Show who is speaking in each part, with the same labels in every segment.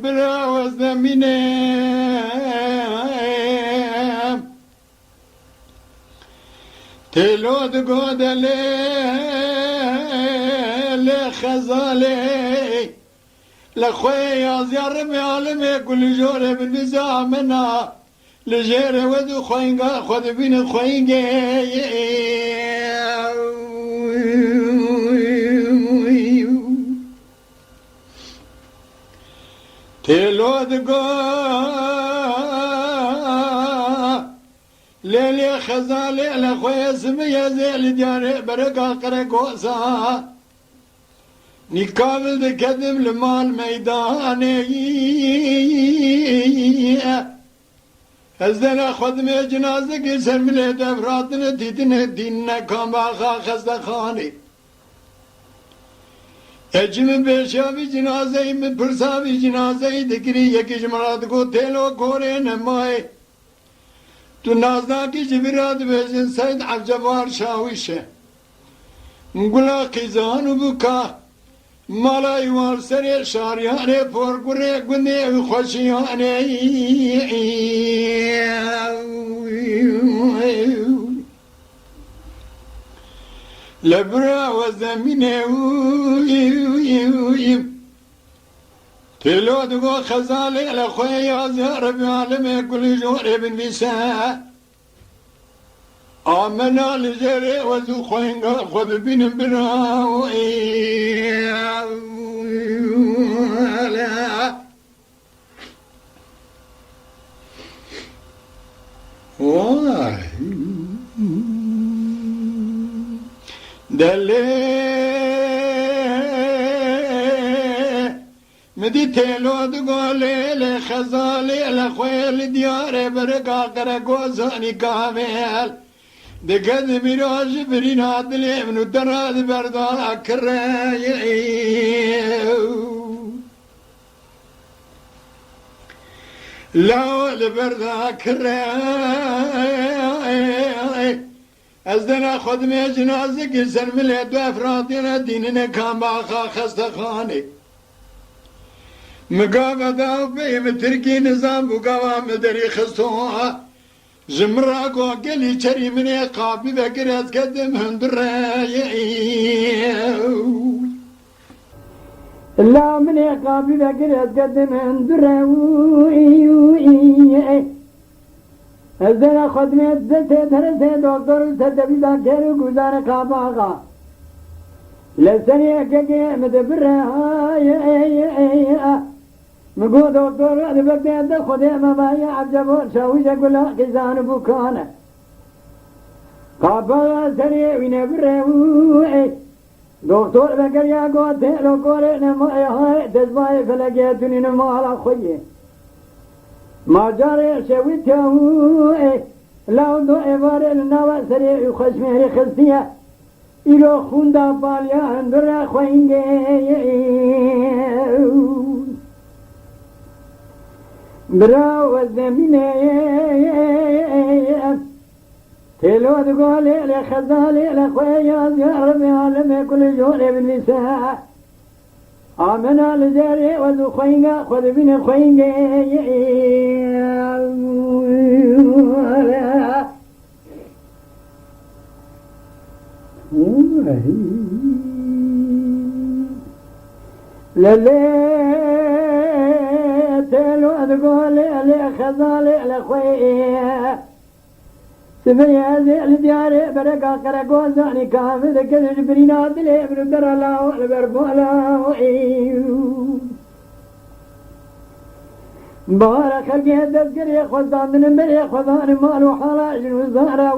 Speaker 1: براو زمینه تلود گودله لخزاله لخوي يازيار بعالم كل جور بالنزامنا لجير ودو خوينغا خذ بين خوينغا تلود غا ليلي خزالي لخوي اسمي زيل ديار بركا قرقوسا نقابل دكدم لمال ميداني ازدنا خدمه جنازه کی سر مله دفراتن دیدن دین نکام باخا خسته خانی اجم بیشاوی جنازه ای پرساوی جنازه ای دکری یکیش مراد کو تلو کوره نمای تو نازنا کی جبرات بیشن سید عبجبار شاویشه مگلا قیزانو بکا مالای وار سر شاریانه پرگوره گنده خوشیانه لبرا و زمینه تلو دگو خزاله لخوی آزیا ربی عالم کل جوره بن بیسا آمنا لجره وزو خوینگا خود بین براو دلی مدی تلو دگوله لخزاله لخویل دیاره برگا قرگوزانی کامل دقد مراج برين عدلي من الدراد بردان أكراي لا لبردان أكراي أزدنا خدمة جنازك سلم الهدو أفرادنا ديننا كان باخا خستخاني مقابة داو بي متركي نظام بقاوة مدري خستوها زمراقو قلي تري من قابي بقرات قدم هندراي لا من قابي بقرات قدم هندراي ازدنا خدمت زته درسه دكتور تدبي ذاكر گزار قاباغا لسني اكي مدبرها مقول دكتور أنا بقيت خدي ما باي عجبون شاوي أقول كيزان بكانة قابل سري ونبره دكتور بقول يا قوت لو قول نما هاي تزباي فلقيتني نما على خويه ما جاري شوي تاو لو دو إبار النوا سري يخشمه خستيه إلو خوندا باليا هندرا خوينجي براو الزمينة تلو تقولي لخزالي لخويا يا ربي عالم كل جول بالنساء آمنا لجاري وذو خوينجا خذ بين خوينجا تلو تقولي لخزالي لخويا سبي هذه الديار بركة قرقوزاني كامل كذا جبرينا دلي من الدر الله البربولا بارك خلقي الدذكر يا خزان من مري خزان مال وحالا جنو زهرا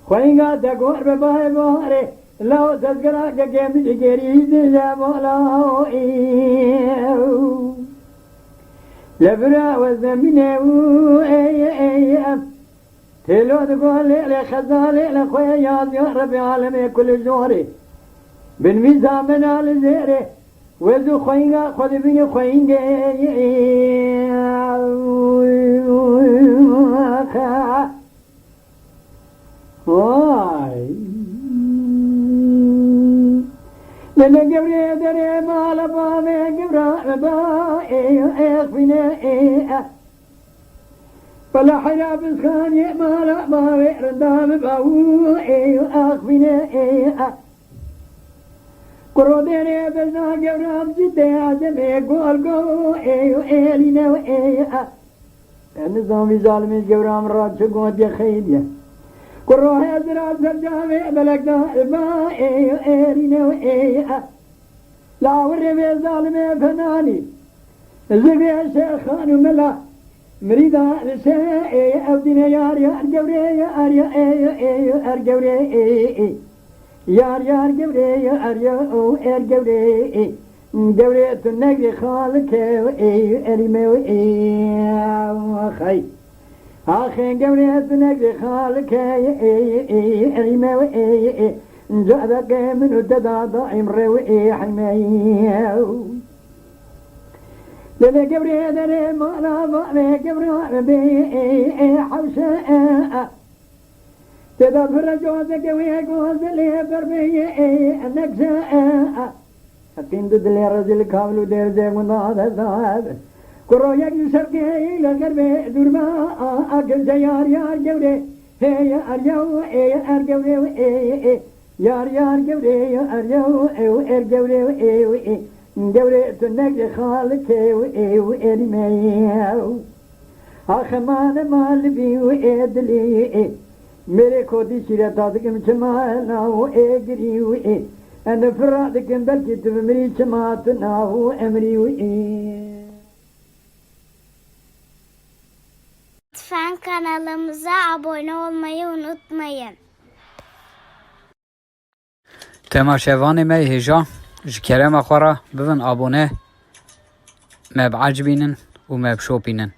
Speaker 1: خوينغا تقول بباي باري لو تذكرا كيم جيري دجا مولا لبرا وزمينه تلو تقول لي خزالي لخويا يا ربي عالمي كل جوري بن ميزامنا لزيري وزو خوينغا خذ بين خوينغا Vay. Nene gevre dere mala ba ve gevra ba fine Bala hayra biz khani mala ba ve randam ba fine Koro dere bezna gevram jite azme gol go eline Nizam vizalimiz gevram raçı godi khaydiye Koro hazra serjave belakda ba eline La vre ve zalime fenani Zve şeyhan mela Merida lise evdine yar yar gevre yar yar gevre Yar yar gevre yar yar gevre Gevre tünnegri khalik erime khay Akhen gevre tünnegri khalik erime Jadak min udada imre himayi Lele gevre dere mala ve gevre be havşa Teda fırca gevre gozle berbe nekza Hatin dile razil kavlu derze gunda da Koro yak yusarke la garbe durma akıl yar yar gevre hey yar yar gevre yar yar gevre yar yar gevre gevre tünek khalik erime Akman mal bi edli mere kodi şirat adım çmana o egri Ana fırradıkın belki tümri çematına o emri
Speaker 2: Lütfen kanalımıza abone olmayı unutmayın.
Speaker 3: تماشاواني مي هجا جكرم أخورا بفن أبونه ما بعجبينن وما بشوبينن